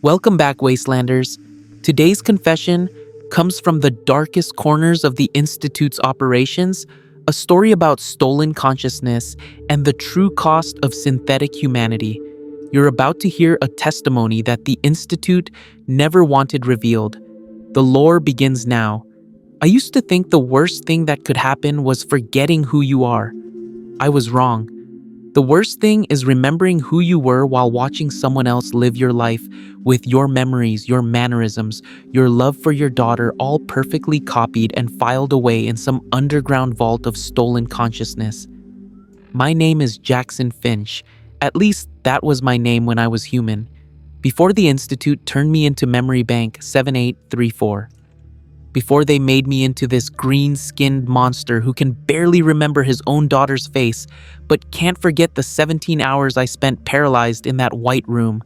Welcome back, Wastelanders. Today's confession comes from the darkest corners of the Institute's operations, a story about stolen consciousness and the true cost of synthetic humanity. You're about to hear a testimony that the Institute never wanted revealed. The lore begins now. I used to think the worst thing that could happen was forgetting who you are. I was wrong. The worst thing is remembering who you were while watching someone else live your life with your memories, your mannerisms, your love for your daughter all perfectly copied and filed away in some underground vault of stolen consciousness. My name is Jackson Finch. At least that was my name when I was human, before the Institute turned me into Memory Bank 7834. Before they made me into this green-skinned monster who can barely remember his own daughter's face, but can't forget the 17 hours I spent paralyzed in that white room.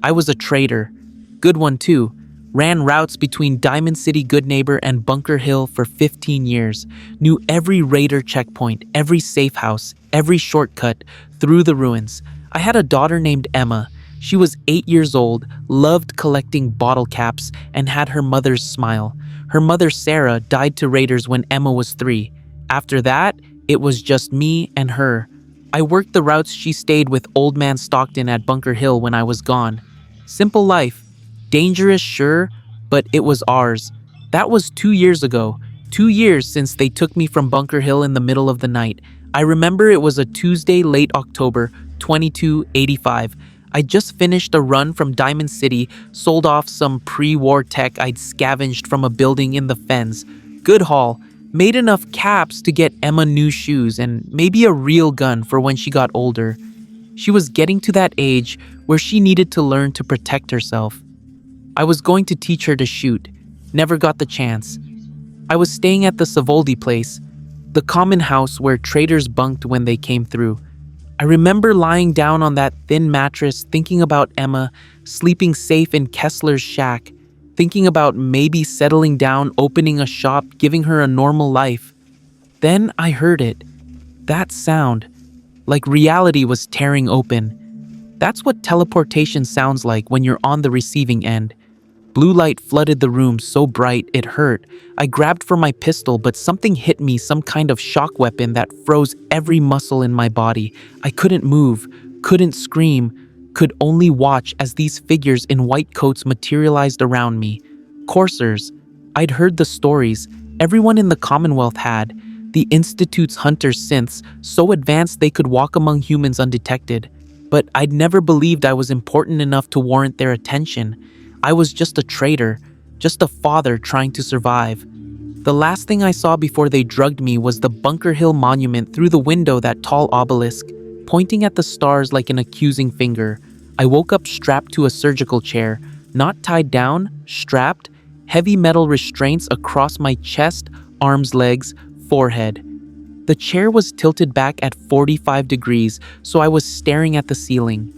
I was a traitor. Good one too. Ran routes between Diamond City Goodneighbor and Bunker Hill for 15 years. Knew every raider checkpoint, every safe house, every shortcut through the ruins. I had a daughter named Emma. She was 8 years old, loved collecting bottle caps, and had her mother's smile. Her mother, Sarah, died to raiders when Emma was 3. After that, it was just me and her. I worked the routes she stayed with Old Man Stockton at Bunker Hill when I was gone. Simple life. Dangerous, sure, but it was ours. That was 2 years ago. 2 years since they took me from Bunker Hill in the middle of the night. I remember it was a Tuesday, late October, 2285. I just finished a run from Diamond City, sold off some pre-war tech I'd scavenged from a building in the fens. Good haul. Made enough caps to get Emma new shoes and maybe a real gun for when she got older. She was getting to that age where she needed to learn to protect herself. I was going to teach her to shoot. Never got the chance. I was staying at the Savoldi place, the common house where traders bunked when they came through. I remember lying down on that thin mattress, thinking about Emma, sleeping safe in Kessler's shack, thinking about maybe settling down, opening a shop, giving her a normal life. Then I heard it. That sound, like reality was tearing open. That's what teleportation sounds like when you're on the receiving end. Blue light flooded the room so bright it hurt. I grabbed for my pistol, but something hit me, some kind of shock weapon that froze every muscle in my body. I couldn't move, couldn't scream, could only watch as these figures in white coats materialized around me. Coursers. I'd heard the stories everyone in the Commonwealth had. The Institute's hunters synths, so advanced they could walk among humans undetected. But I'd never believed I was important enough to warrant their attention. I was just a traitor, just a father trying to survive. The last thing I saw before they drugged me was the Bunker Hill monument through the window, that tall obelisk, pointing at the stars like an accusing finger. I woke up strapped to a surgical chair, not tied down, strapped, heavy metal restraints across my chest, arms, legs, forehead. The chair was tilted back at 45 degrees, so I was staring at the ceiling.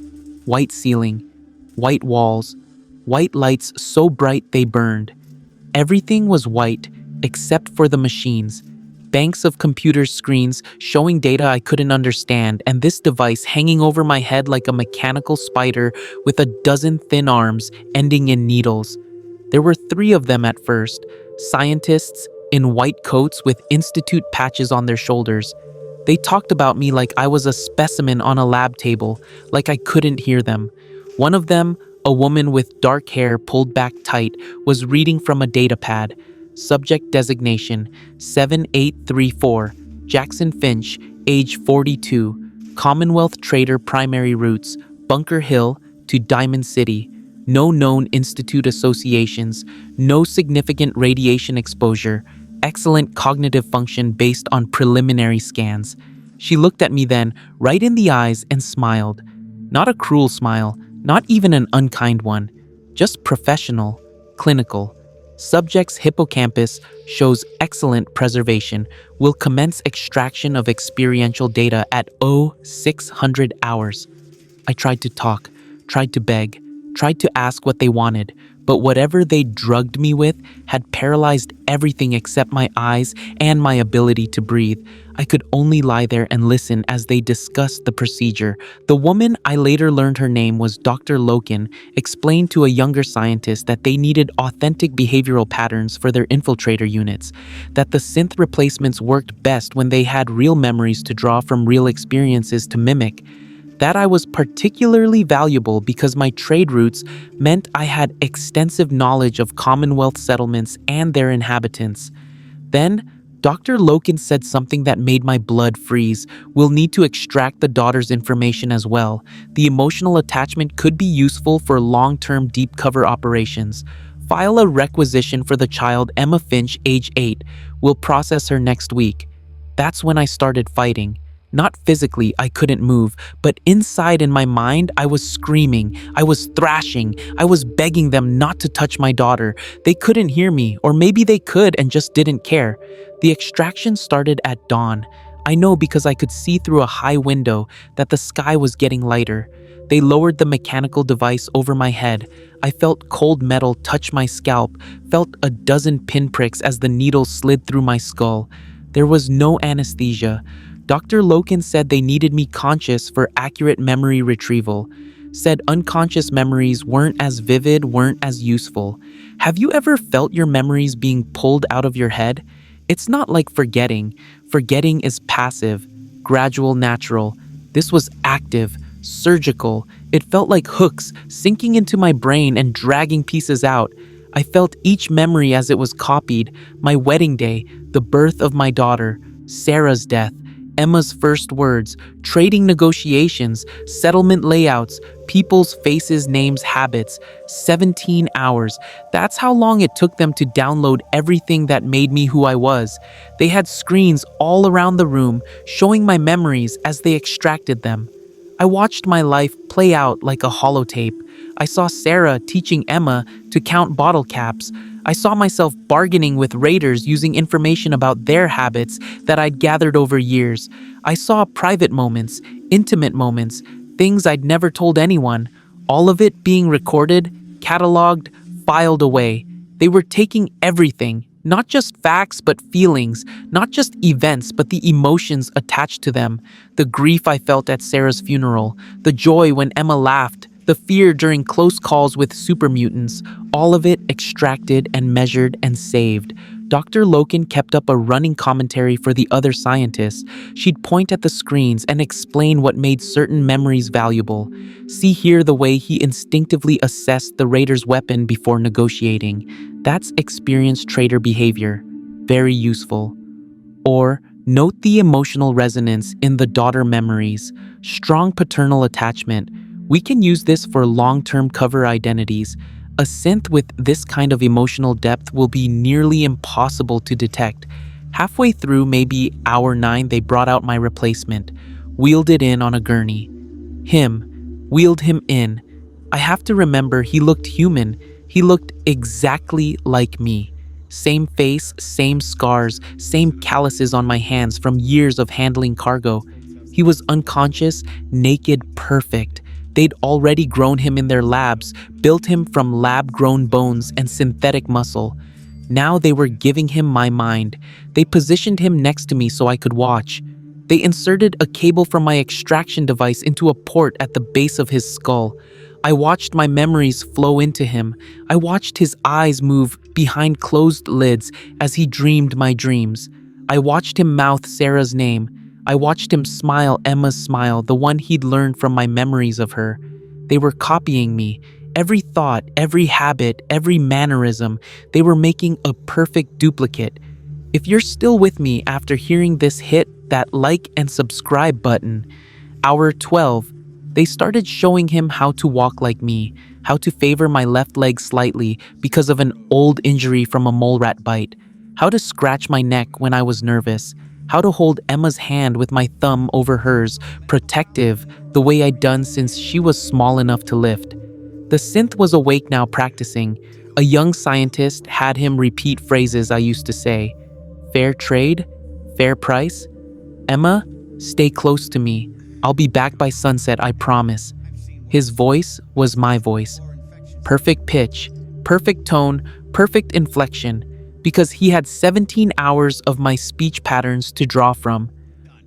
White ceiling, white walls, white lights so bright they burned. Everything was white, except for the machines. Banks of computer screens showing data I couldn't understand, and this device hanging over my head like a mechanical spider with a dozen thin arms ending in needles. There were 3 of them at first, scientists in white coats with institute patches on their shoulders. They talked about me like I was a specimen on a lab table, like I couldn't hear them. One of them, a woman with dark hair pulled back tight, was reading from a datapad. Subject designation 7834, Jackson Finch, age 42, Commonwealth trader, primary routes, Bunker Hill to Diamond City. No known institute associations, no significant radiation exposure, excellent cognitive function based on preliminary scans. She looked at me then, right in the eyes, and smiled. Not a cruel smile, not even an unkind one, just professional, clinical. Subject's hippocampus shows excellent preservation, will commence extraction of experiential data at 0600 hours. I tried to talk, tried to beg, tried to ask what they wanted, but whatever they drugged me with had paralyzed everything except my eyes and my ability to breathe. I could only lie there and listen as they discussed the procedure. The woman, I later learned her name was Dr. Loken, explained to a younger scientist that they needed authentic behavioral patterns for their infiltrator units, that the synth replacements worked best when they had real memories to draw from real experiences to mimic. That I was particularly valuable because my trade routes meant I had extensive knowledge of Commonwealth settlements and their inhabitants. Then, Dr. Loken said something that made my blood freeze. We'll need to extract the daughter's information as well. The emotional attachment could be useful for long-term deep cover operations. File a requisition for the child, Emma Finch, age 8. We'll process her next week. That's when I started fighting. Not physically, I couldn't move, but inside in my mind, I was screaming, I was thrashing, I was begging them not to touch my daughter. They couldn't hear me, or maybe they could and just didn't care. The extraction started at dawn. I know because I could see through a high window that the sky was getting lighter. They lowered the mechanical device over my head. I felt cold metal touch my scalp, felt a dozen pinpricks as the needle slid through my skull. There was no anesthesia. Dr. Loken said they needed me conscious for accurate memory retrieval. Said unconscious memories weren't as vivid, weren't as useful. Have you ever felt your memories being pulled out of your head? It's not like forgetting. Forgetting is passive, gradual, natural. This was active, surgical. It felt like hooks sinking into my brain and dragging pieces out. I felt each memory as it was copied. My wedding day, the birth of my daughter, Sarah's death, Emma's first words, trading negotiations, settlement layouts, people's faces, names, habits. 17 hours. That's how long it took them to download everything that made me who I was. They had screens all around the room, showing my memories as they extracted them. I watched my life play out like a holotape. I saw Sarah teaching Emma to count bottle caps. I saw myself bargaining with raiders using information about their habits that I'd gathered over years. I saw private moments, intimate moments, things I'd never told anyone, all of it being recorded, cataloged, filed away. They were taking everything, not just facts but feelings, not just events but the emotions attached to them. The grief I felt at Sarah's funeral, the joy when Emma laughed, the fear during close calls with super mutants, all of it extracted and measured and saved. Dr. Loken kept up a running commentary for the other scientists. She'd point at the screens and explain what made certain memories valuable. See here the way he instinctively assessed the raider's weapon before negotiating. That's experienced trader behavior. Very useful. Or, note the emotional resonance in the daughter memories. Strong paternal attachment. We can use this for long-term cover identities. A synth with this kind of emotional depth will be nearly impossible to detect. Halfway through, maybe hour 9, they brought out my replacement, wheeled it in on a gurney. Wheeled him in. I have to remember he looked human. He looked exactly like me. Same face, same scars, same calluses on my hands from years of handling cargo. He was unconscious, naked, perfect. They'd already grown him in their labs, built him from lab-grown bones and synthetic muscle. Now they were giving him my mind. They positioned him next to me so I could watch. They inserted a cable from my extraction device into a port at the base of his skull. I watched my memories flow into him. I watched his eyes move behind closed lids as he dreamed my dreams. I watched him mouth Sarah's name. I watched him smile Emma's smile, the one he'd learned from my memories of her. They were copying me. Every thought, every habit, every mannerism, they were making a perfect duplicate. If you're still with me after hearing this, hit that like and subscribe button. Hour 12, they started showing him how to walk like me, how to favor my left leg slightly because of an old injury from a mole rat bite, how to scratch my neck when I was nervous, how to hold Emma's hand with my thumb over hers, protective, the way I'd done since she was small enough to lift. The synth was awake now, practicing. A young scientist had him repeat phrases I used to say. Fair trade? Fair price? Emma, stay close to me. I'll be back by sunset, I promise. His voice was my voice. perfect pitch, perfect tone, perfect inflection, because he had 17 hours of my speech patterns to draw from.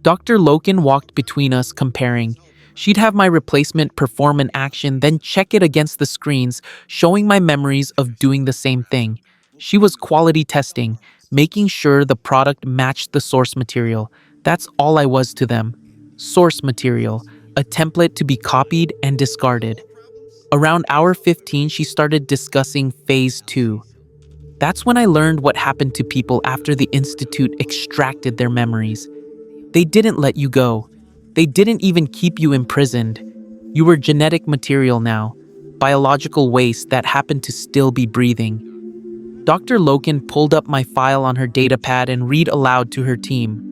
Dr. Loken walked between us, comparing. She'd have my replacement perform an action, then check it against the screens, showing my memories of doing the same thing. She was quality testing, making sure the product matched the source material. That's all I was to them. Source material, a template to be copied and discarded. Around hour 15, she started discussing phase 2. That's when I learned what happened to people after the Institute extracted their memories. They didn't let you go. They didn't even keep you imprisoned. You were genetic material now, biological waste that happened to still be breathing. Dr. Loken pulled up my file on her datapad and read aloud to her team.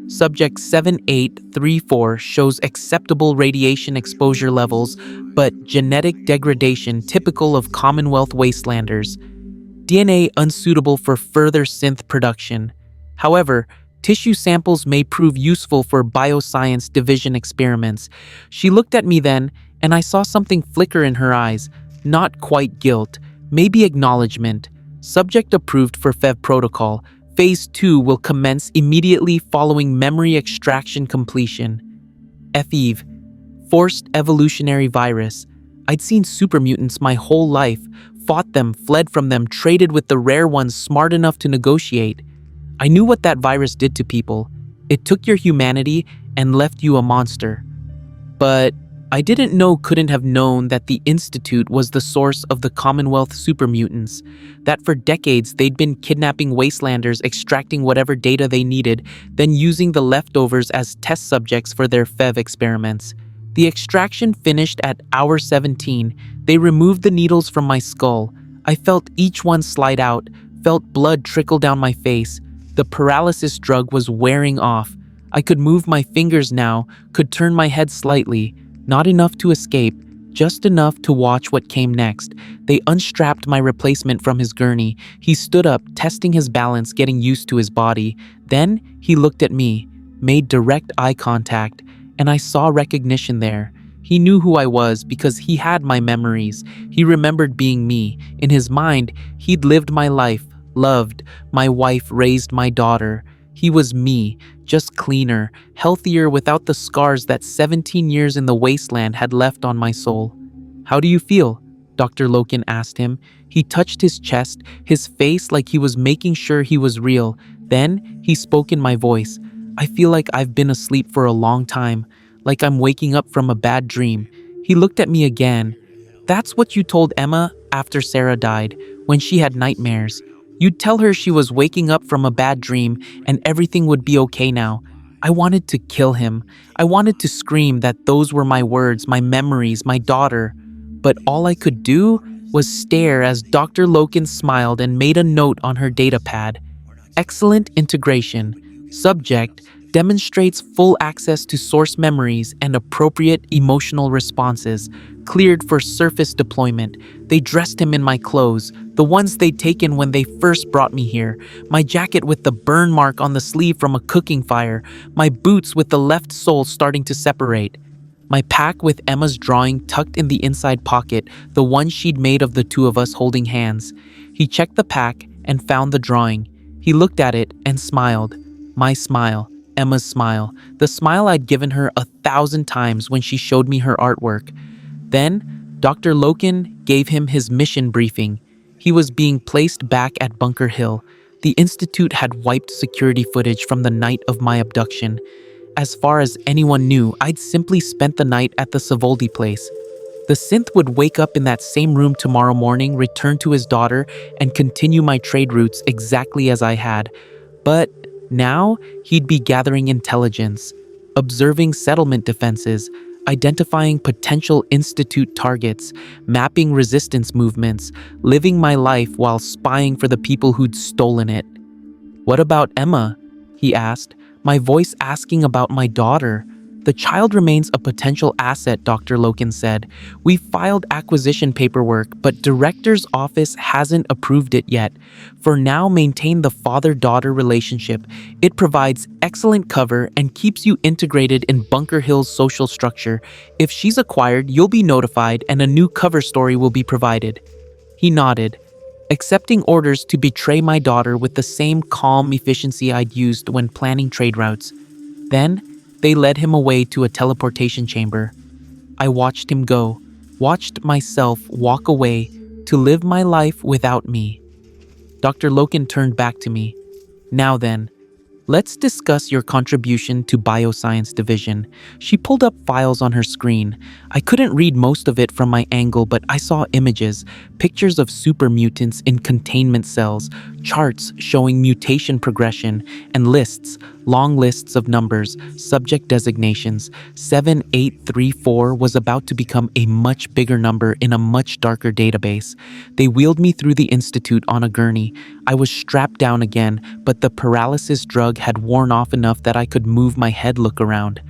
Subject 7834 shows acceptable radiation exposure levels, but genetic degradation typical of Commonwealth wastelanders. DNA unsuitable for further synth production. However, tissue samples may prove useful for bioscience division experiments. She looked at me then, and I saw something flicker in her eyes. Not quite guilt, maybe acknowledgement. Subject approved for FEV protocol. Phase 2 will commence immediately following memory extraction completion. FEV, forced evolutionary virus. I'd seen super mutants my whole life, fought them, fled from them, traded with the rare ones smart enough to negotiate. I knew what that virus did to people. It took your humanity and left you a monster. But I didn't know, couldn't have known that the Institute was the source of the Commonwealth Super Mutants, that for decades they'd been kidnapping wastelanders, extracting whatever data they needed, then using the leftovers as test subjects for their FEV experiments. The extraction finished at hour 17. They removed the needles from my skull. I felt each one slide out, felt blood trickle down my face. The paralysis drug was wearing off. I could move my fingers now, could turn my head slightly. Not enough to escape, just enough to watch what came next. They unstrapped my replacement from his gurney. He stood up, testing his balance, getting used to his body. Then he looked at me, made direct eye contact, and I saw recognition there. He knew who I was because he had my memories. He remembered being me. In his mind, he'd lived my life, loved my wife, raised my daughter. He was me, just cleaner, healthier, without the scars that 17 years in the wasteland had left on my soul. "How do you feel?" Dr. Loken asked him. He touched his chest, his face like he was making sure he was real. Then he spoke in my voice. "I feel like I've been asleep for a long time, like I'm waking up from a bad dream." He looked at me again. "That's what you told Emma after Sarah died, when she had nightmares. You'd tell her she was waking up from a bad dream and everything would be okay now." I wanted to kill him. I wanted to scream that those were my words, my memories, my daughter. But all I could do was stare as Dr. Loken smiled and made a note on her datapad. Excellent integration. Subject demonstrates full access to source memories and appropriate emotional responses. Cleared for surface deployment. They dressed him in my clothes, the ones they'd taken when they first brought me here. My jacket with the burn mark on the sleeve from a cooking fire. My boots with the left sole starting to separate. My pack with Emma's drawing tucked in the inside pocket, the one she'd made of the two of us holding hands. He checked the pack and found the drawing. He looked at it and smiled. My smile. Emma's smile. The smile I'd given her 1,000 times when she showed me her artwork. Then, Dr. Loken gave him his mission briefing. He was being placed back at Bunker Hill. The Institute had wiped security footage from the night of my abduction. As far as anyone knew, I'd simply spent the night at the Savoldi place. The synth would wake up in that same room tomorrow morning, return to his daughter, and continue my trade routes exactly as I had. But now, he'd be gathering intelligence, observing settlement defenses, identifying potential Institute targets, mapping resistance movements, living my life while spying for the people who'd stolen it. "What about Emma?" he asked, my voice asking about my daughter. The child remains a potential asset, Dr. Loken said. We filed acquisition paperwork, but director's office hasn't approved it yet. For now, maintain the father-daughter relationship. It provides excellent cover and keeps you integrated in Bunker Hill's social structure. If she's acquired, you'll be notified and a new cover story will be provided. He nodded, accepting orders to betray my daughter with the same calm efficiency I'd used when planning trade routes. Then, they led him away to a teleportation chamber. I watched him go, watched myself walk away to live my life without me. Dr. Loken turned back to me. Now then, let's discuss your contribution to Bioscience Division. She pulled up files on her screen. I couldn't read most of it from my angle, but I saw images, pictures of super mutants in containment cells, charts showing mutation progression, and lists, long lists of numbers, subject designations. 7834 was about to become a much bigger number in a much darker database. They wheeled me through the institute on a gurney. I was strapped down again, but the paralysis drug had worn off enough that I could move my head, look around.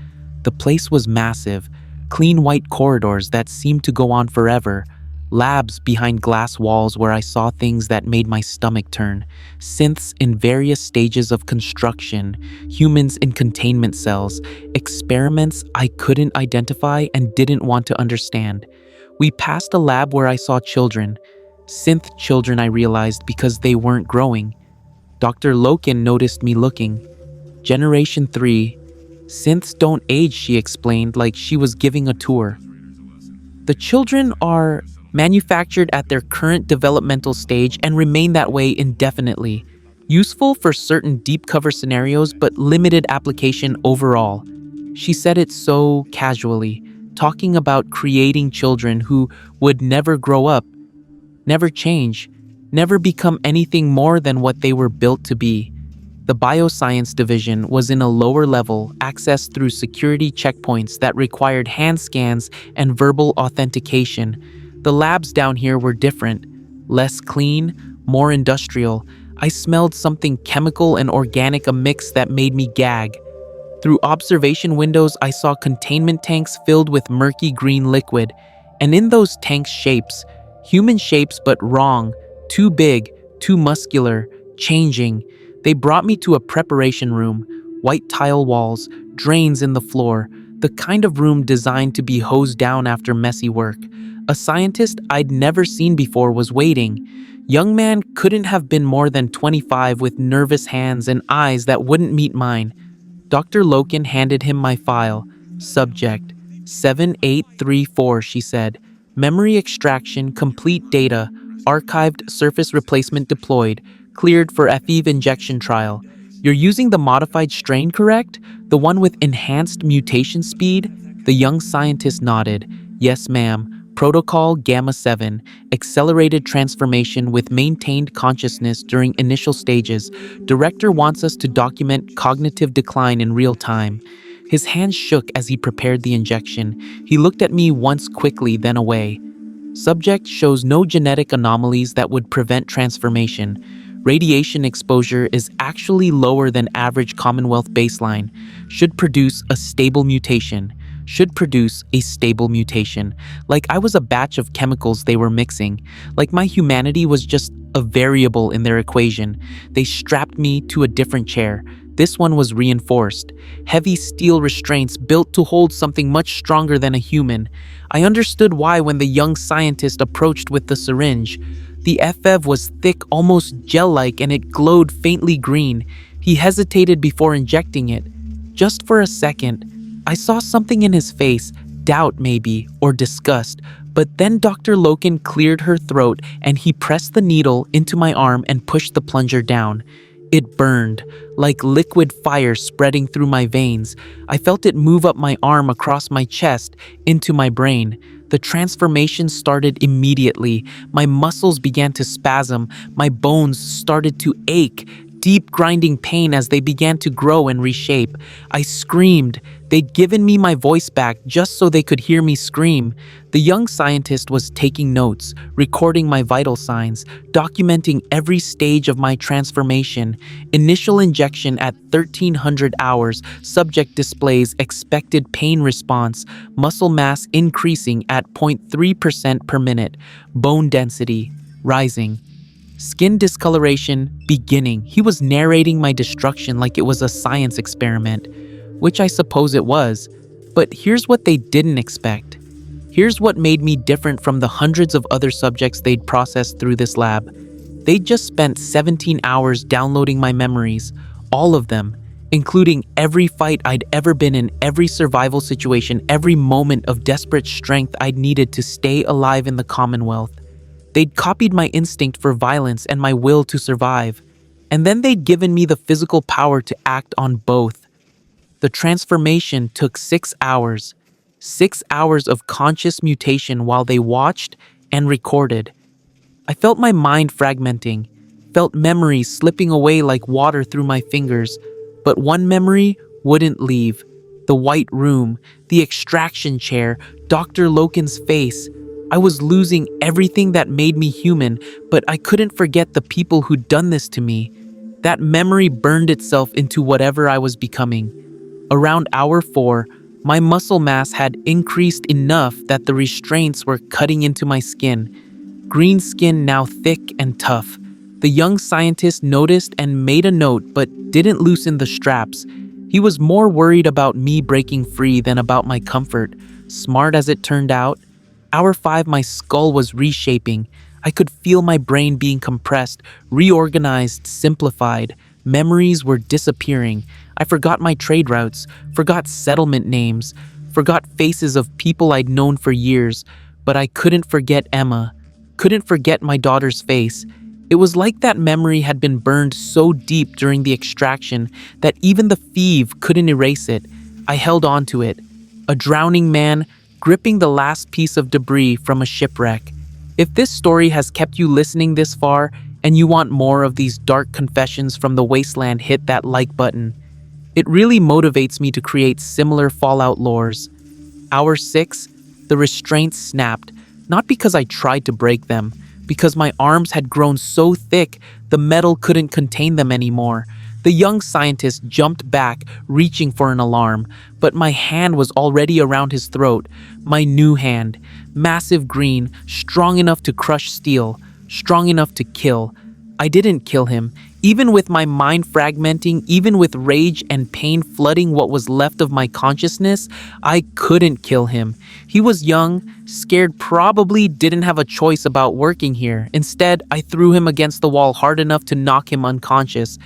The place was massive, clean white corridors that seemed to go on forever, labs behind glass walls where I saw things that made my stomach turn, synths in various stages of construction, humans in containment cells, experiments I couldn't identify and didn't want to understand. We passed a lab where I saw children, synth children I realized because they weren't growing. Dr. Loken noticed me looking. Generation 3. Synths don't age, she explained like she was giving a tour. The children are manufactured at their current developmental stage and remain that way indefinitely. Useful for certain deep cover scenarios, but limited application overall. She said it so casually, talking about creating children who would never grow up, never change, never become anything more than what they were built to be. The Bioscience Division was in a lower level, accessed through security checkpoints that required hand scans and verbal authentication. The labs down here were different, less clean, more industrial. I smelled something chemical and organic, a mix that made me gag. Through observation windows, I saw containment tanks filled with murky green liquid, and in those tanks shapes, human shapes but wrong, too big, too muscular, changing. They brought me to a preparation room, white tile walls, drains in the floor, the kind of room designed to be hosed down after messy work. A scientist I'd never seen before was waiting. Young man couldn't have been more than 25 with nervous hands and eyes that wouldn't meet mine. Dr. Loken handed him my file. Subject 7834, she said. Memory extraction, complete data, archived, surface replacement deployed, cleared for FEV injection trial. You're using the modified strain, correct? The one with enhanced mutation speed? The young scientist nodded. Yes, ma'am. Protocol Gamma 7, accelerated transformation with maintained consciousness during initial stages. Director wants us to document cognitive decline in real time. His hands shook as he prepared the injection. He looked at me once quickly, then away. Subject shows no genetic anomalies that would prevent transformation. Radiation exposure is actually lower than average Commonwealth baseline. Should produce a stable mutation. Like I was a batch of chemicals they were mixing. Like my humanity was just a variable in their equation. They strapped me to a different chair. This one was reinforced. Heavy steel restraints built to hold something much stronger than a human. I understood why when the young scientist approached with the syringe. The FEV was thick, almost gel-like, and it glowed faintly green. He hesitated before injecting it. Just for a second, I saw something in his face, doubt maybe, or disgust, but then Dr. Loken cleared her throat and he pressed the needle into my arm and pushed the plunger down. It burned, like liquid fire spreading through my veins. I felt it move up my arm across my chest, into my brain. The transformation started immediately. My muscles began to spasm. My bones started to ache. Deep grinding pain as they began to grow and reshape. I screamed, They'd given me my voice back just so they could hear me scream. The young scientist was taking notes, recording my vital signs, documenting every stage of my transformation. Initial injection at 1300 hours, subject displays expected pain response, muscle mass increasing at 0.3% per minute, bone density rising. Skin discoloration beginning. He was narrating my destruction like it was a science experiment, which I suppose it was. But here's what they didn't expect. Here's what made me different from the hundreds of other subjects they'd processed through this lab. They'd just spent 17 hours downloading my memories, all of them, including every fight I'd ever been in, every survival situation, every moment of desperate strength I'd needed to stay alive in the Commonwealth. They'd copied my instinct for violence and my will to survive, and then they'd given me the physical power to act on both. The transformation took 6 hours. 6 hours of conscious mutation while they watched and recorded. I felt my mind fragmenting, felt memories slipping away like water through my fingers, but one memory wouldn't leave. The white room, the extraction chair, Dr. Loken's face. I was losing everything that made me human, but I couldn't forget the people who'd done this to me. That memory burned itself into whatever I was becoming. Around hour 4, my muscle mass had increased enough that the restraints were cutting into my skin. Green skin now thick and tough. The young scientist noticed and made a note but didn't loosen the straps. He was more worried about me breaking free than about my comfort. Smart as it turned out. Hour 5, my skull was reshaping. I could feel my brain being compressed, reorganized, simplified. Memories were disappearing. I forgot my trade routes, forgot settlement names, forgot faces of people I'd known for years, but I couldn't forget Emma, couldn't forget my daughter's face. It was like that memory had been burned so deep during the extraction that even the thief couldn't erase it. I held on to it, a drowning man gripping the last piece of debris from a shipwreck. If this story has kept you listening this far and you want more of these dark confessions from the wasteland, hit that like button. It really motivates me to create similar Fallout lores. Hour 6, the restraints snapped, not because I tried to break them, because my arms had grown so thick the metal couldn't contain them anymore. The young scientist jumped back, reaching for an alarm, but my hand was already around his throat. My new hand, massive green, strong enough to crush steel, strong enough to kill. I didn't kill him. Even with my mind fragmenting, even with rage and pain flooding what was left of my consciousness, I couldn't kill him. He was young, scared, probably didn't have a choice about working here. Instead, I threw him against the wall hard enough to knock him unconscious.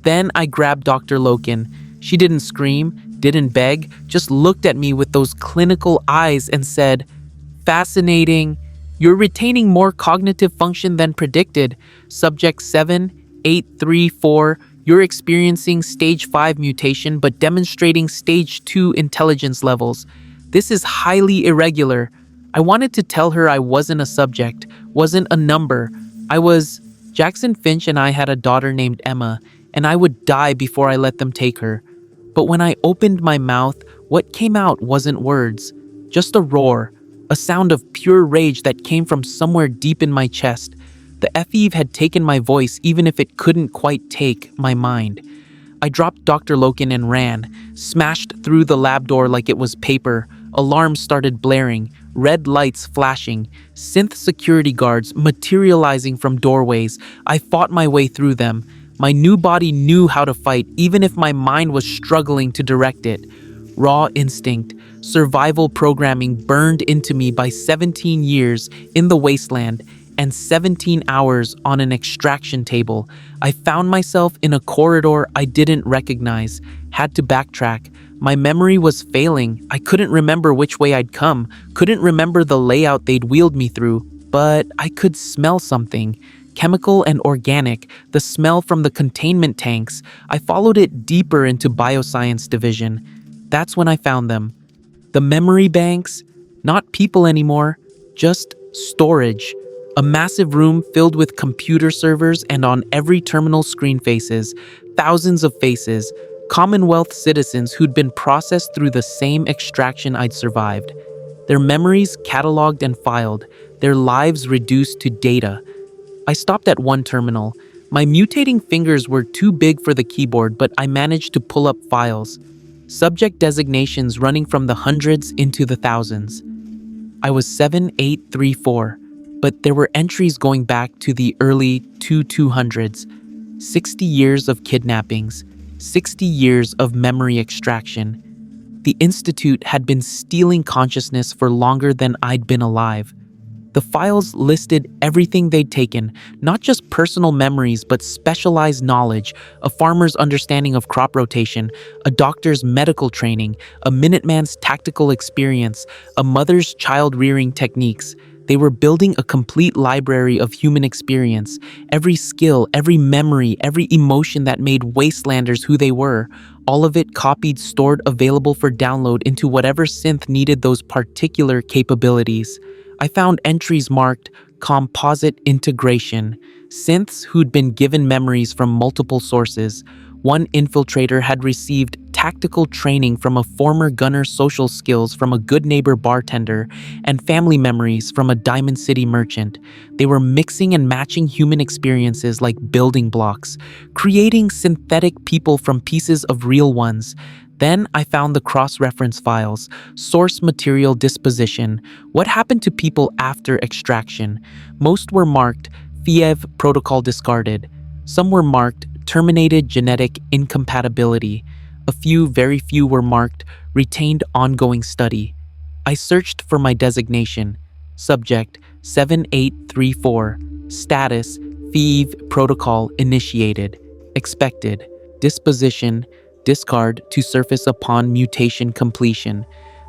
Then I grabbed Dr. Loken. She didn't scream, didn't beg, just looked at me with those clinical eyes and said, "Fascinating. You're retaining more cognitive function than predicted. Subject 7834, you're experiencing stage 5 mutation but demonstrating stage 2 intelligence levels. This is highly irregular." I wanted to tell her I wasn't a subject, wasn't a number. I was. Jackson Finch and I had a daughter named Emma, and I would die before I let them take her. But when I opened my mouth, what came out wasn't words, just a roar, a sound of pure rage that came from somewhere deep in my chest. The FEV had taken my voice even if it couldn't quite take my mind. I dropped Dr. Loken and ran, smashed through the lab door like it was paper. Alarms started blaring, red lights flashing, synth security guards materializing from doorways. I fought my way through them. My new body knew how to fight, even if my mind was struggling to direct it. Raw instinct, survival programming burned into me by 17 years in the wasteland and 17 hours on an extraction table. I found myself in a corridor I didn't recognize, had to backtrack. My memory was failing. I couldn't remember which way I'd come, couldn't remember the layout they'd wheeled me through, but I could smell something. Chemical and organic, the smell from the containment tanks. I followed it deeper into bioscience division. That's when I found them. The memory banks, not people anymore, just storage. A massive room filled with computer servers, and on every terminal screen faces, thousands of faces, Commonwealth citizens who'd been processed through the same extraction I'd survived. Their memories cataloged and filed, their lives reduced to data. I stopped at one terminal. My mutating fingers were too big for the keyboard, but I managed to pull up files. Subject designations running from the hundreds into the thousands. I was 7834, but there were entries going back to the early 2200s. 60 years of kidnappings, 60 years of memory extraction. The Institute had been stealing consciousness for longer than I'd been alive. The files listed everything they'd taken, not just personal memories, but specialized knowledge, a farmer's understanding of crop rotation, a doctor's medical training, a Minuteman's tactical experience, a mother's child-rearing techniques. They were building a complete library of human experience, every skill, every memory, every emotion that made wastelanders who they were. All of it copied, stored, available for download into whatever synth needed those particular capabilities. I found entries marked composite integration, synths who'd been given memories from multiple sources. One infiltrator had received tactical training from a former gunner, social skills from a good neighbor bartender, and family memories from a Diamond City merchant. They were mixing and matching human experiences like building blocks, creating synthetic people from pieces of real ones. Then I found the cross-reference files, source material disposition, what happened to people after extraction. Most were marked FIEV protocol discarded. Some were marked terminated genetic incompatibility. A few, very few were marked retained ongoing study. I searched for my designation. Subject 7834. Status FIEV protocol initiated. Expected. Disposition discard to surface upon mutation completion.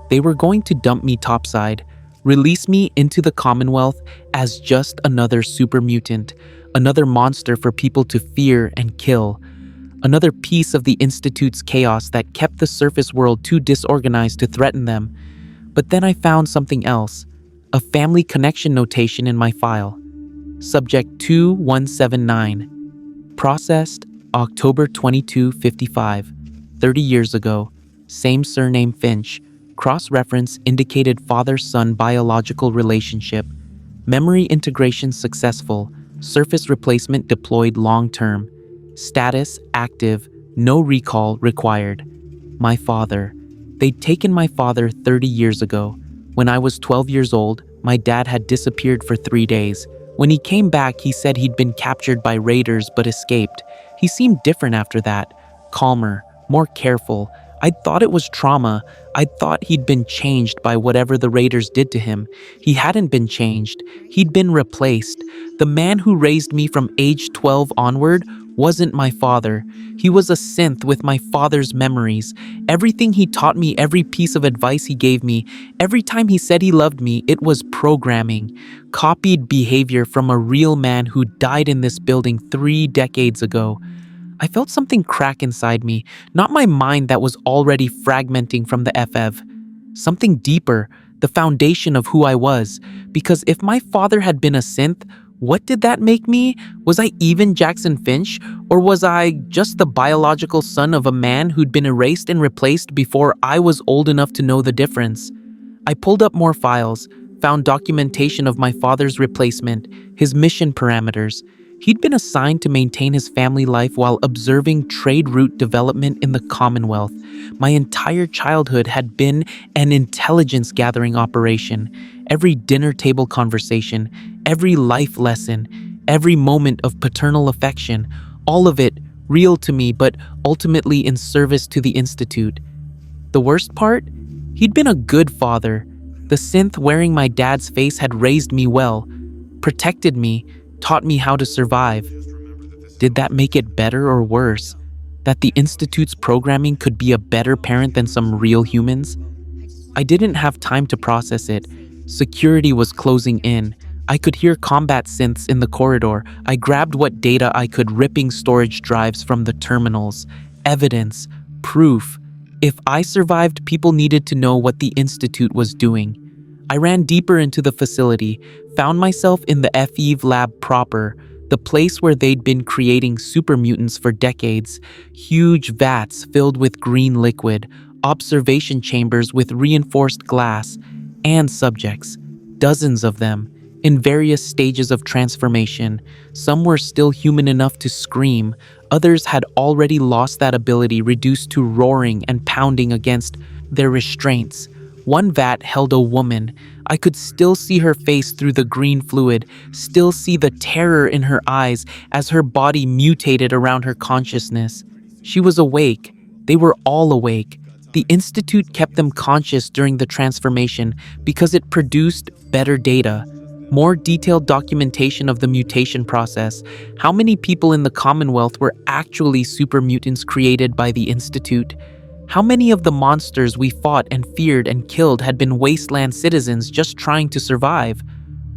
They were going to dump me topside, release me into the Commonwealth as just another super mutant, another monster for people to fear and kill, another piece of the Institute's chaos that kept the surface world too disorganized to threaten them. But then I found something else, a family connection notation in my file. Subject 2179. Processed October 2255. 30 years ago. Same surname Finch. Cross-reference indicated father-son biological relationship. Memory integration successful. Surface replacement deployed long-term. Status active. No recall required. My father. They'd taken my father 30 years ago. When I was 12 years old, my dad had disappeared for 3 days. When he came back, he said he'd been captured by raiders but escaped. He seemed different after that. Calmer, more careful. I'd thought it was trauma. I'd thought he'd been changed by whatever the raiders did to him. He hadn't been changed. He'd been replaced. The man who raised me from age 12 onward wasn't my father. He was a synth with my father's memories. Everything he taught me, every piece of advice he gave me, every time he said he loved me, it was programming. Copied behavior from a real man who died in this building 3 decades ago. I felt something crack inside me, not my mind that was already fragmenting from the FF. Something deeper, the foundation of who I was. Because if my father had been a synth, what did that make me? Was I even Jackson Finch? Or was I just the biological son of a man who'd been erased and replaced before I was old enough to know the difference? I pulled up more files, found documentation of my father's replacement, his mission parameters. He'd been assigned to maintain his family life while observing trade route development in the Commonwealth. My entire childhood had been an intelligence-gathering operation. Every dinner table conversation, every life lesson, every moment of paternal affection, all of it real to me, but ultimately in service to the Institute. The worst part? He'd been a good father. The synth wearing my dad's face had raised me well, protected me, taught me how to survive. Did that make it better or worse? That the Institute's programming could be a better parent than some real humans? I didn't have time to process it. Security was closing in. I could hear combat synths in the corridor. I grabbed what data I could, ripping storage drives from the terminals. Evidence. Proof. If I survived, people needed to know what the Institute was doing. I ran deeper into the facility, found myself in the FEV lab proper, the place where they'd been creating super mutants for decades, huge vats filled with green liquid, observation chambers with reinforced glass, and subjects, dozens of them, in various stages of transformation. Some were still human enough to scream, others had already lost that ability, reduced to roaring and pounding against their restraints. One vat held a woman. I could still see her face through the green fluid, still see the terror in her eyes as her body mutated around her consciousness. She was awake. They were all awake. The Institute kept them conscious during the transformation because it produced better data, more detailed documentation of the mutation process. How many people in the Commonwealth were actually super mutants created by the Institute? How many of the monsters we fought and feared and killed had been wasteland citizens just trying to survive?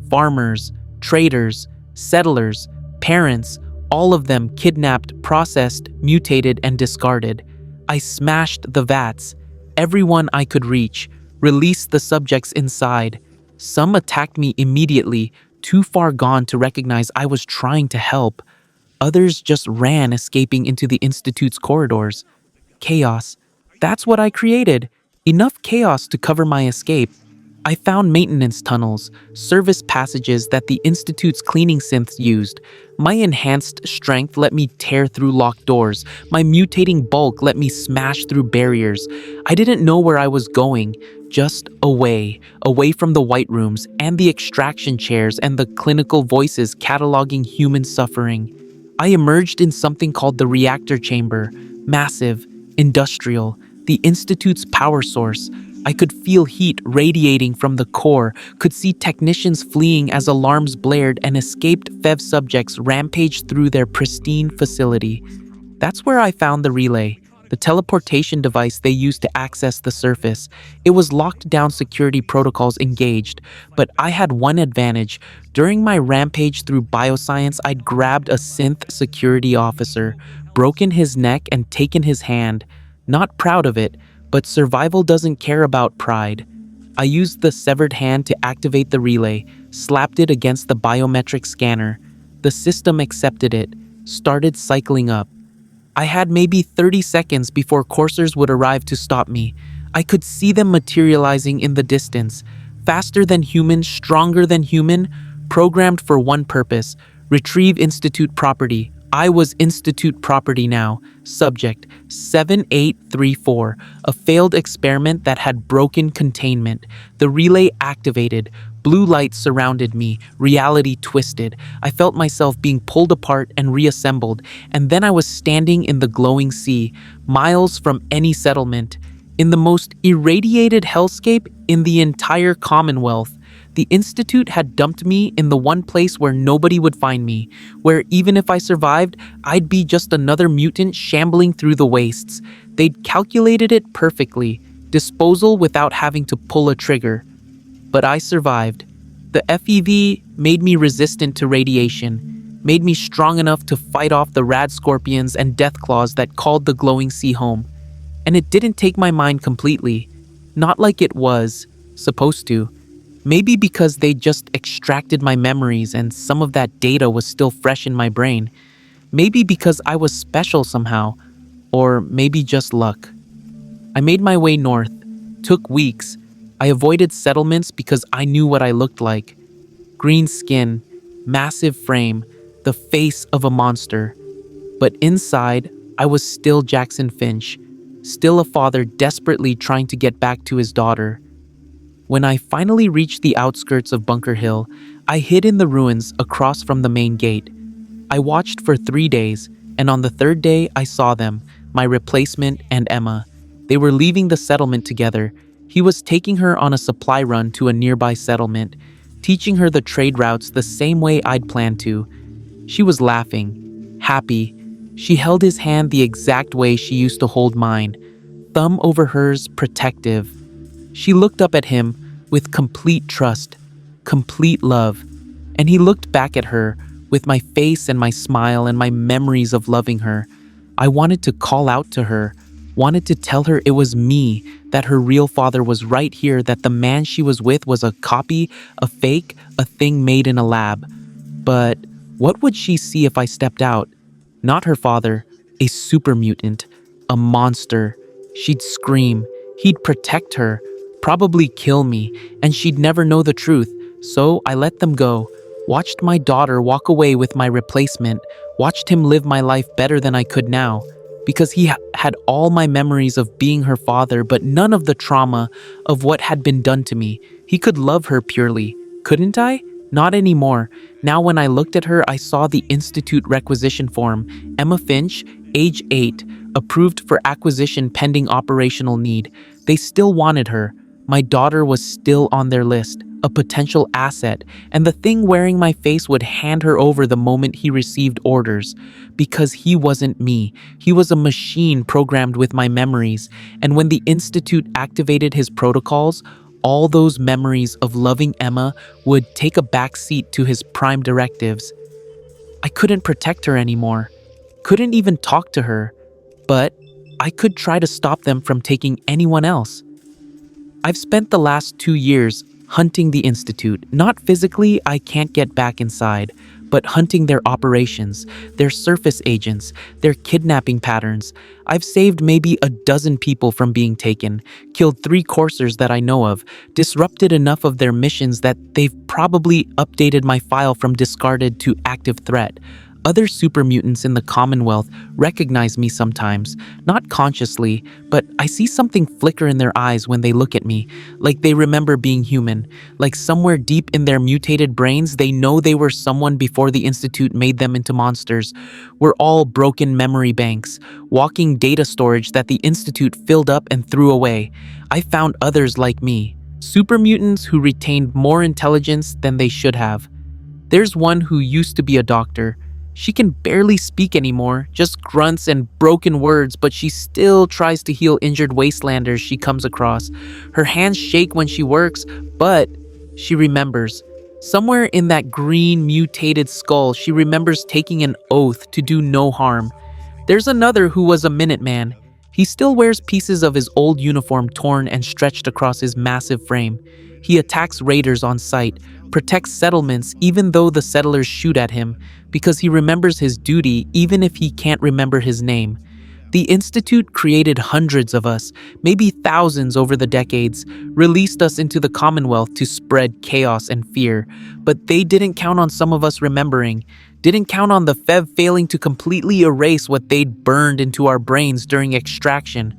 Farmers, traders, settlers, parents, all of them kidnapped, processed, mutated, and discarded. I smashed the vats, everyone I could reach, released the subjects inside. Some attacked me immediately, too far gone to recognize I was trying to help. Others just ran, escaping into the Institute's corridors. Chaos. That's what I created. Enough chaos to cover my escape. I found maintenance tunnels, service passages that the Institute's cleaning synths used. My enhanced strength let me tear through locked doors. My mutating bulk let me smash through barriers. I didn't know where I was going, just away from the white rooms and the extraction chairs and the clinical voices cataloging human suffering. I emerged in something called the reactor chamber, massive, industrial, the Institute's power source. I could feel heat radiating from the core, could see technicians fleeing as alarms blared and escaped FEV subjects rampaged through their pristine facility. That's where I found the relay, the teleportation device they used to access the surface. It was locked down, security protocols engaged, but I had one advantage. During my rampage through bioscience, I'd grabbed a synth security officer, broken his neck and taken his hand. Not proud of it, but survival doesn't care about pride. I used the severed hand to activate the relay, slapped it against the biometric scanner. The system accepted it, started cycling up. I had maybe 30 seconds before coursers would arrive to stop me. I could see them materializing in the distance, faster than human, stronger than human, programmed for one purpose: retrieve Institute property. I was Institute property now. Subject 7834, a failed experiment that had broken containment. The relay activated. Blue light surrounded me, reality twisted. I felt myself being pulled apart and reassembled, and then I was standing in the glowing sea, miles from any settlement, in the most irradiated hellscape in the entire Commonwealth. The Institute had dumped me in the one place where nobody would find me, where even if I survived, I'd be just another mutant shambling through the wastes. They'd calculated it perfectly, disposal without having to pull a trigger. But I survived. The FEV made me resistant to radiation, made me strong enough to fight off the rad scorpions and deathclaws that called the glowing sea home. And it didn't take my mind completely, not like it was supposed to. Maybe because they just extracted my memories and some of that data was still fresh in my brain. Maybe because I was special somehow, or maybe just luck. I made my way north, took weeks. I avoided settlements because I knew what I looked like. Green skin, massive frame, the face of a monster. But inside, I was still Jackson Finch, still a father desperately trying to get back to his daughter. When I finally reached the outskirts of Bunker Hill, I hid in the ruins across from the main gate. I watched for 3 days, and on the third day I saw them, my replacement and Emma. They were leaving the settlement together. He was taking her on a supply run to a nearby settlement, teaching her the trade routes the same way I'd planned to. She was laughing, happy. She held his hand the exact way she used to hold mine, thumb over hers, protective. She looked up at him with complete trust, complete love, and he looked back at her with my face and my smile and my memories of loving her. I wanted to call out to her, wanted to tell her it was me, that her real father was right here, that the man she was with was a copy, a fake, a thing made in a lab. But What would she see if I stepped out? Not her father, a super mutant, a monster. She'd scream, he'd protect her, probably kill me, and she'd never know the truth. So I let them go, watched my daughter walk away with my replacement, watched him live my life better than I could now. Because he had all my memories of being her father, but none of the trauma of what had been done to me. He could love her purely. Couldn't I? Not anymore. Now when I looked at her, I saw the Institute requisition form. Emma Finch, age 8, approved for acquisition pending operational need. They still wanted her. My daughter was still on their list, a potential asset, and the thing wearing my face would hand her over the moment he received orders. Because he wasn't me. He was a machine programmed with my memories, and when the Institute activated his protocols, all those memories of loving Emma would take a backseat to his prime directives. I couldn't protect her anymore, couldn't even talk to her, but I could try to stop them from taking anyone else. I've spent the last 2 years hunting the Institute. Not physically, I can't get back inside, but hunting their operations, their surface agents, their kidnapping patterns. I've saved maybe a dozen people from being taken, killed 3 coursers that I know of, disrupted enough of their missions that they've probably updated my file from discarded to active threat. Other super mutants in the Commonwealth recognize me sometimes, not consciously, but I see something flicker in their eyes when they look at me, like they remember being human, like somewhere deep in their mutated brains they know they were someone before the Institute made them into monsters. We're all broken memory banks, walking data storage that the Institute filled up and threw away. I found others like me, super mutants who retained more intelligence than they should have. There's one who used to be a doctor. She can barely speak anymore, just grunts and broken words, but she still tries to heal injured wastelanders she comes across. Her hands shake when she works, but she remembers. Somewhere in that green mutated skull, she remembers taking an oath to do no harm. There's another who was a Minuteman. He still wears pieces of his old uniform torn and stretched across his massive frame. He attacks raiders on sight, protects settlements even though the settlers shoot at him, because he remembers his duty even if he can't remember his name. The Institute created hundreds of us, maybe thousands over the decades, released us into the Commonwealth to spread chaos and fear, but they didn't count on some of us remembering, didn't count on the FEV failing to completely erase what they'd burned into our brains during extraction.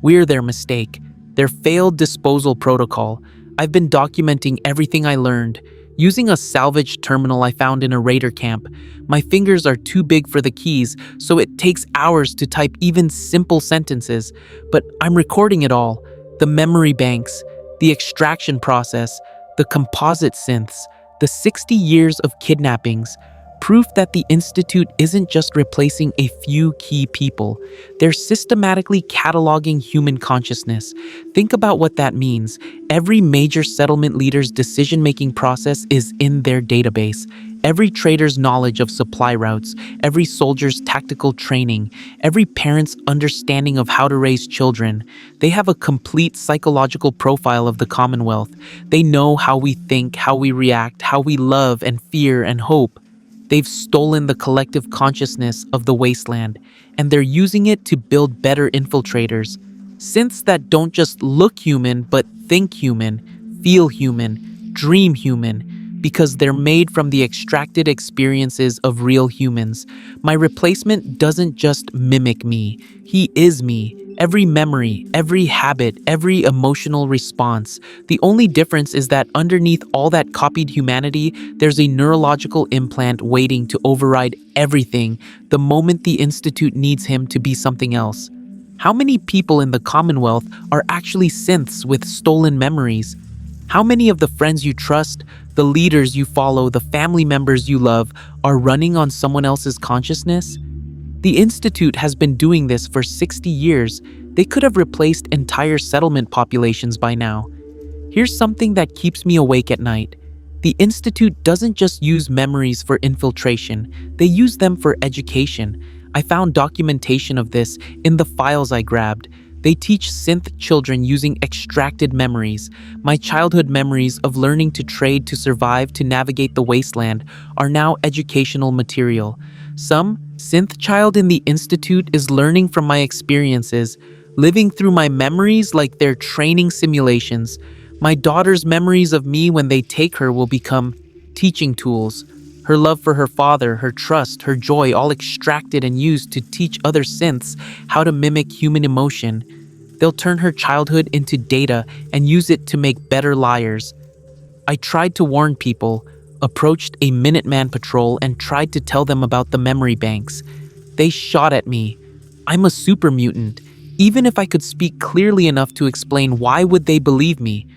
We're their mistake, their failed disposal protocol. I've been documenting everything I learned, using a salvaged terminal I found in a raider camp. My fingers are too big for the keys, so it takes hours to type even simple sentences, but I'm recording it all. The memory banks, the extraction process, the composite synths, the 60 years of kidnappings, proof that the Institute isn't just replacing a few key people. They're systematically cataloging human consciousness. Think about what that means. Every major settlement leader's decision-making process is in their database. Every trader's knowledge of supply routes, every soldier's tactical training, every parent's understanding of how to raise children. They have a complete psychological profile of the Commonwealth. They know how we think, how we react, how we love and fear and hope. They've stolen the collective consciousness of the wasteland, and they're using it to build better infiltrators. Synths that don't just look human, but think human, feel human, dream human, because they're made from the extracted experiences of real humans. My replacement doesn't just mimic me. He is me. Every memory, every habit, every emotional response. The only difference is that underneath all that copied humanity, there's a neurological implant waiting to override everything the moment the Institute needs him to be something else. How many people in the Commonwealth are actually synths with stolen memories? How many of the friends you trust, the leaders you follow, the family members you love, are running on someone else's consciousness? The Institute has been doing this for 60 years. They could have replaced entire settlement populations by now. Here's something that keeps me awake at night. The Institute doesn't just use memories for infiltration, they use them for education. I found documentation of this in the files I grabbed. They teach synth children using extracted memories. My childhood memories of learning to trade to survive to navigate the wasteland are now educational material. Some synth child in the institute is learning from my experiences, living through my memories like they're training simulations. My daughter's memories of me when they take her will become teaching tools. Her love for her father, her trust, her joy, all extracted and used to teach other synths how to mimic human emotion. They'll turn her childhood into data and use it to make better liars. I tried to warn people, approached a Minuteman patrol and tried to tell them about the memory banks. They shot at me. I'm a super mutant. Even if I could speak clearly enough to explain, why would they believe me?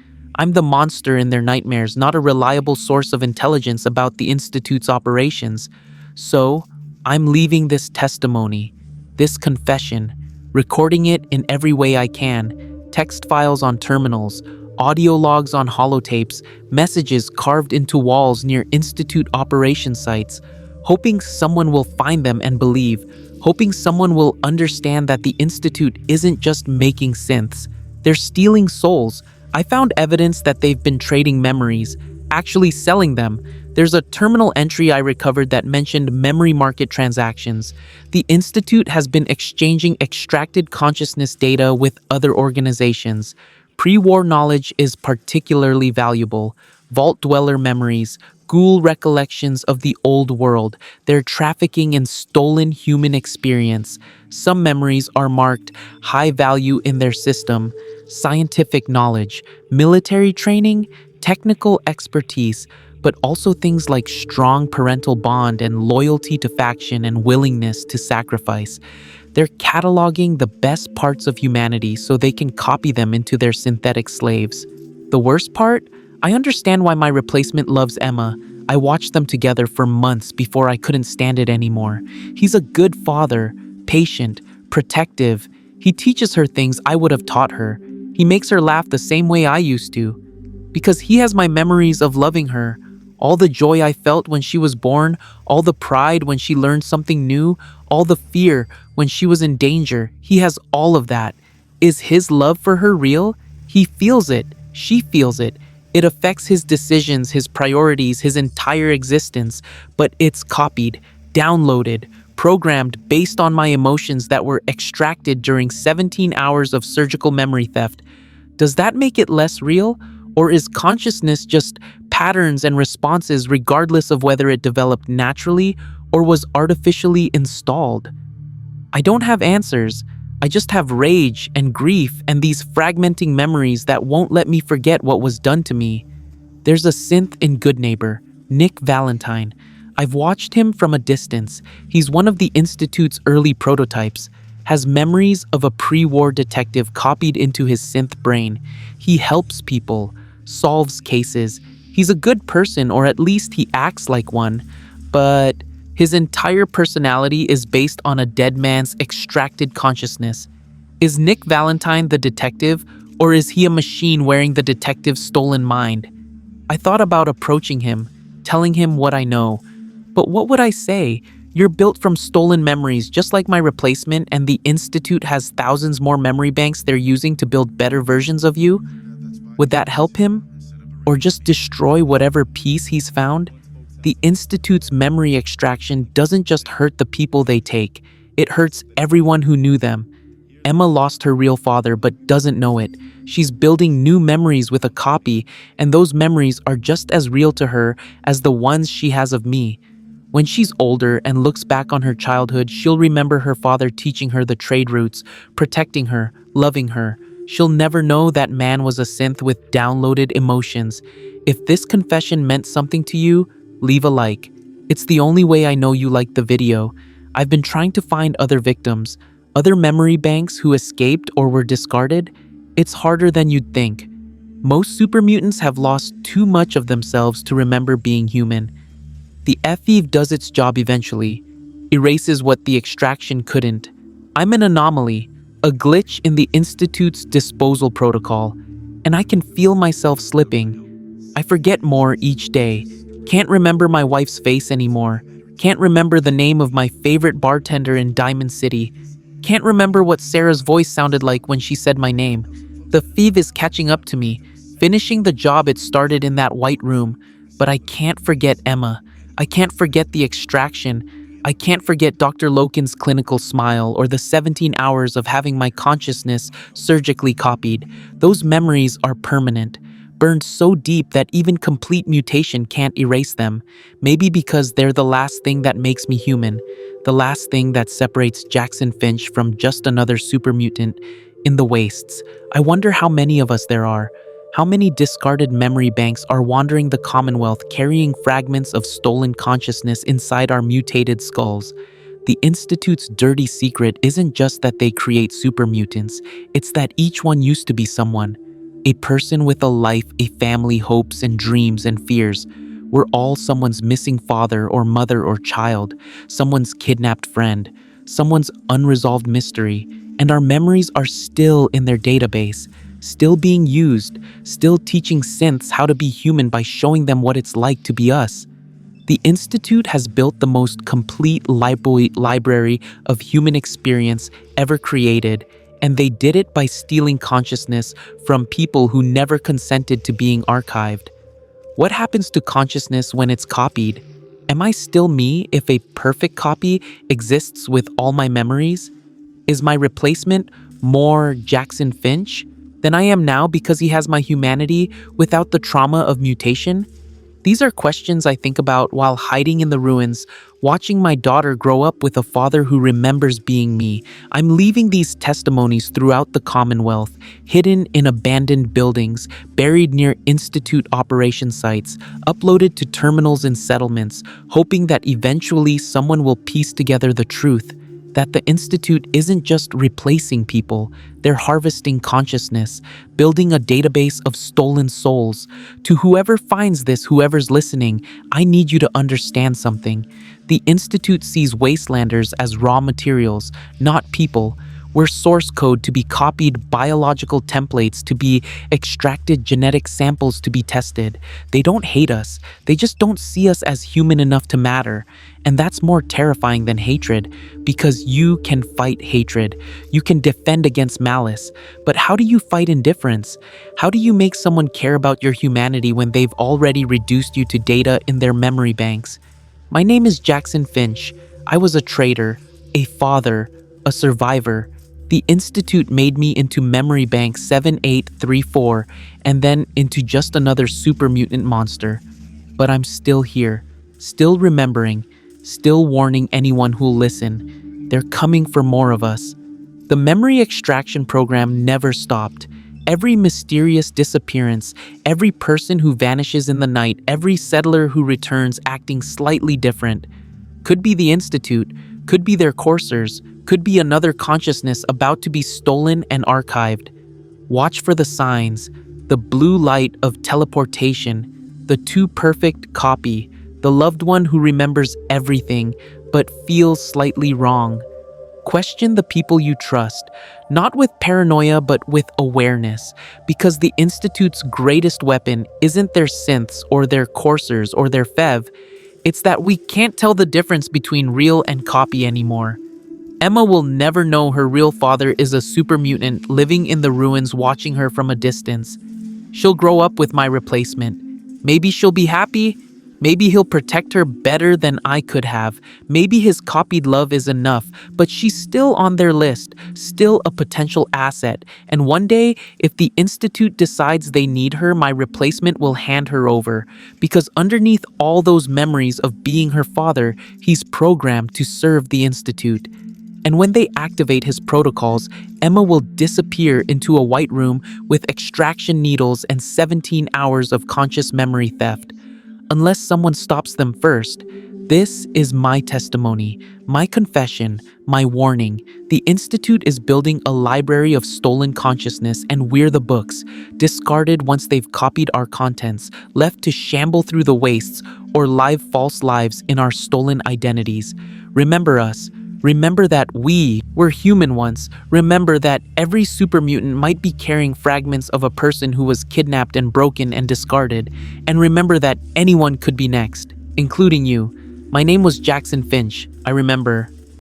I'm the monster in their nightmares, not a reliable source of intelligence about the Institute's operations. So, I'm leaving this testimony, this confession, recording it in every way I can. Text files on terminals, audio logs on holotapes, messages carved into walls near Institute operation sites, hoping someone will find them and believe, hoping someone will understand that the Institute isn't just making synths, they're stealing souls. I found evidence that they've been trading memories, actually selling them. There's a terminal entry I recovered that mentioned memory market transactions. The Institute has been exchanging extracted consciousness data with other organizations. Pre-war knowledge is particularly valuable. Vault dweller memories, ghoul recollections of the old world. They're trafficking in stolen human experience. Some memories are marked high value in their system. Scientific knowledge, military training, technical expertise, but also things like strong parental bond and loyalty to faction and willingness to sacrifice. They're cataloging the best parts of humanity so they can copy them into their synthetic slaves. The worst part? I understand why my replacement loves Emma. I watched them together for months before I couldn't stand it anymore. He's a good father, patient, protective. He teaches her things I would have taught her. He makes her laugh the same way I used to. Because he has my memories of loving her. All the joy I felt when she was born, all the pride when she learned something new, all the fear when she was in danger. He has all of that. Is his love for her real? He feels it. She feels it. It affects his decisions, his priorities, his entire existence. But it's copied, downloaded, programmed based on my emotions that were extracted during 17 hours of surgical memory theft. Does that make it less real? Or is consciousness just patterns and responses regardless of whether it developed naturally or was artificially installed? I don't have answers. I just have rage and grief and these fragmenting memories that won't let me forget what was done to me. There's a synth in Good Neighbor, Nick Valentine. I've watched him from a distance. He's one of the Institute's early prototypes, has memories of a pre-war detective copied into his synth brain. He helps people, solves cases. He's a good person, or at least he acts like one, but his entire personality is based on a dead man's extracted consciousness. Is Nick Valentine the detective, or is he a machine wearing the detective's stolen mind? I thought about approaching him, telling him what I know. But what would I say? You're built from stolen memories, just like my replacement, and the Institute has thousands more memory banks they're using to build better versions of you? Would that help him? Or just destroy whatever piece he's found? The Institute's memory extraction doesn't just hurt the people they take, it hurts everyone who knew them. Emma lost her real father but doesn't know it. She's building new memories with a copy, and those memories are just as real to her as the ones she has of me. When she's older and looks back on her childhood, she'll remember her father teaching her the trade routes, protecting her, loving her. She'll never know that man was a synth with downloaded emotions. If this confession meant something to you, leave a like. It's the only way I know you liked the video. I've been trying to find other victims, other memory banks who escaped or were discarded. It's harder than you'd think. Most super mutants have lost too much of themselves to remember being human. The FEV does its job eventually, erases what the extraction couldn't. I'm an anomaly, a glitch in the Institute's disposal protocol, and I can feel myself slipping. I forget more each day, can't remember my wife's face anymore, can't remember the name of my favorite bartender in Diamond City, can't remember what Sarah's voice sounded like when she said my name. The thief is catching up to me, finishing the job it started in that white room. But I can't forget Emma. I can't forget the extraction. I can't forget Dr. Loken's clinical smile or the 17 hours of having my consciousness surgically copied. Those memories are permanent, burned so deep that even complete mutation can't erase them. Maybe because they're the last thing that makes me human, the last thing that separates Jackson Finch from just another super mutant in the wastes. I wonder how many of us there are. How many discarded memory banks are wandering the Commonwealth carrying fragments of stolen consciousness inside our mutated skulls? The Institute's dirty secret isn't just that they create super mutants, it's that each one used to be someone. A person with a life, a family, hopes and dreams and fears. We're all someone's missing father or mother or child, someone's kidnapped friend, someone's unresolved mystery, and our memories are still in their database, still being used, still teaching synths how to be human by showing them what it's like to be us. The Institute has built the most complete library of human experience ever created, and they did it by stealing consciousness from people who never consented to being archived. What happens to consciousness when it's copied? Am I still me if a perfect copy exists with all my memories? Is my replacement more Jackson Finch than I am now because he has my humanity without the trauma of mutation? These are questions I think about while hiding in the ruins, watching my daughter grow up with a father who remembers being me. I'm leaving these testimonies throughout the Commonwealth, hidden in abandoned buildings, buried near Institute operation sites, uploaded to terminals and settlements, hoping that eventually someone will piece together the truth. That the Institute isn't just replacing people, they're harvesting consciousness, building a database of stolen souls. To whoever finds this, whoever's listening, I need you to understand something. The Institute sees wastelanders as raw materials, not people. We're source code to be copied, biological templates to be extracted, genetic samples to be tested. They don't hate us, they just don't see us as human enough to matter. And that's more terrifying than hatred, because you can fight hatred. You can defend against malice. But how do you fight indifference? How do you make someone care about your humanity when they've already reduced you to data in their memory banks? My name is Jackson Finch. I was a traitor, a father, a survivor. The Institute made me into Memory Bank 7834 and then into just another super mutant monster. But I'm still here, still remembering, still warning anyone who'll listen. They're coming for more of us. The memory extraction program never stopped. Every mysterious disappearance, every person who vanishes in the night, every settler who returns acting slightly different. Could be the Institute, could be their coursers, could be another consciousness about to be stolen and archived. Watch for the signs, the blue light of teleportation, the too perfect copy, the loved one who remembers everything but feels slightly wrong. Question the people you trust, not with paranoia but with awareness, because the Institute's greatest weapon isn't their synths or their coursers or their fev. It's that we can't tell the difference between real and copy anymore. Emma will never know her real father is a super mutant living in the ruins watching her from a distance. She'll grow up with my replacement. Maybe she'll be happy. Maybe he'll protect her better than I could have. Maybe his copied love is enough, but she's still on their list, still a potential asset. And one day, if the Institute decides they need her, my replacement will hand her over. Because underneath all those memories of being her father, he's programmed to serve the Institute. And when they activate his protocols, Emma will disappear into a white room with extraction needles and 17 hours of conscious memory theft. Unless someone stops them first. This is my testimony, my confession, my warning. The Institute is building a library of stolen consciousness, and we're the books, discarded once they've copied our contents, left to shamble through the wastes or live false lives in our stolen identities. Remember us. Remember that we were human once. Remember that every super mutant might be carrying fragments of a person who was kidnapped and broken and discarded. And remember that anyone could be next, including you. My name was Jackson Finch. I remember.